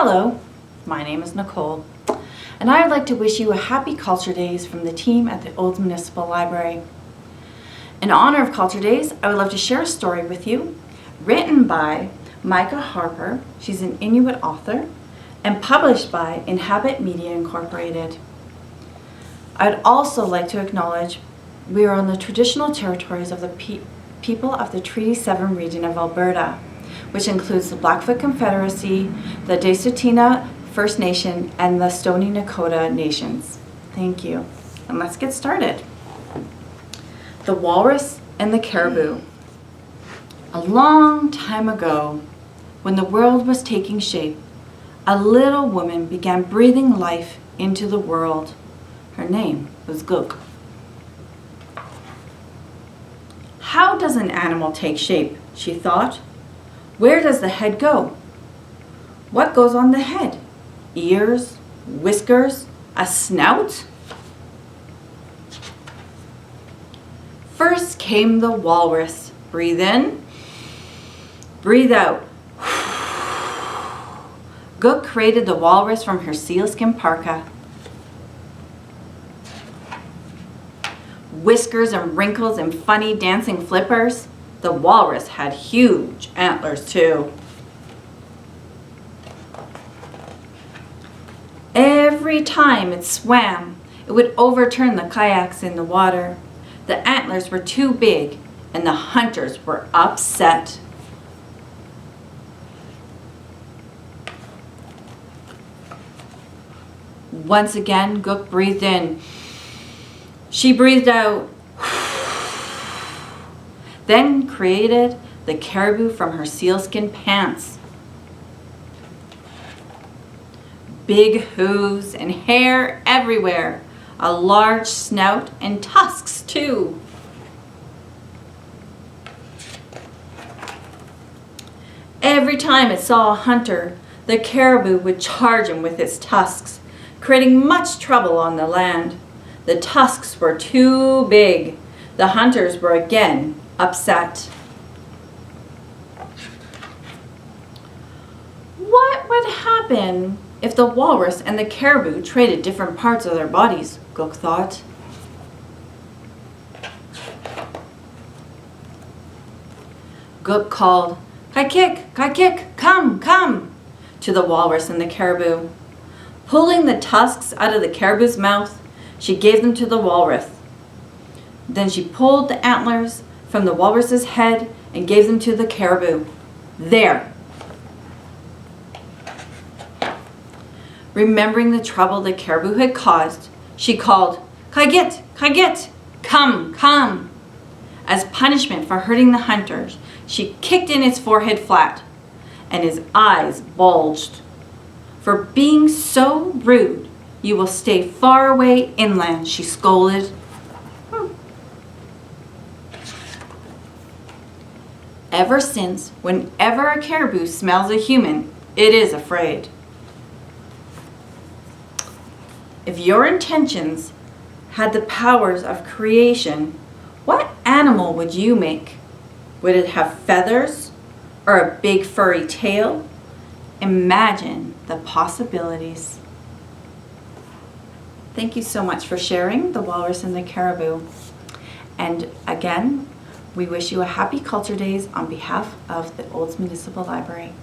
Hello, my name is Nicole, and I would like to wish you a happy Culture Days from the team at the Old Municipal Library. In honor of Culture Days, I would love to share a story with you, written by Maika Harper, she's an Inuit author, and published by Inhabit Media Incorporated. I would also like to acknowledge we are on the traditional territories of the people of the Treaty 7 region of Alberta, which includes the Blackfoot Confederacy, the Desutina First Nation, and the Stoney Nakoda Nations. Thank you. And let's get started. The Walrus and the Caribou. A long time ago, when the world was taking shape, a little woman began breathing life into the world. Her name was Gook. How does an animal take shape? She thought. Where does the head go? What goes on the head? Ears, whiskers, a snout? First came the walrus. Breathe in, breathe out. Gook created the walrus from her sealskin parka. Whiskers and wrinkles and funny dancing flippers. The walrus had huge antlers too. Every time it swam, it would overturn the kayaks in the water. The antlers were too big and the hunters were upset. Once again, Gook breathed in. She breathed out. Then created the caribou from her sealskin pants. Big hooves and hair everywhere, a large snout and tusks too. Every time it saw a hunter, the caribou would charge him with its tusks, creating much trouble on the land. The tusks were too big. The hunters were again upset. What would happen if the walrus and the caribou traded different parts of their bodies? Gook thought. Gook called, "Kaikik, come, come," to the walrus and the caribou. Pulling the tusks out of the caribou's mouth, she gave them to the walrus. Then she pulled the antlers from the walrus's head and gave them to the caribou. There. Remembering the trouble the caribou had caused, she called, "Kaikik, come, come." As punishment for hurting the hunters, she kicked in its forehead flat, and his eyes bulged. "For being so rude, you will stay far away inland," she scolded. Ever since, whenever a caribou smells a human, it is afraid. If your intentions had the powers of creation, what animal would you make? Would it have feathers or a big furry tail? Imagine the possibilities. Thank you so much for sharing The Walrus and the Caribou. And again, we wish you a happy Culture Days on behalf of the Olds Municipal Library.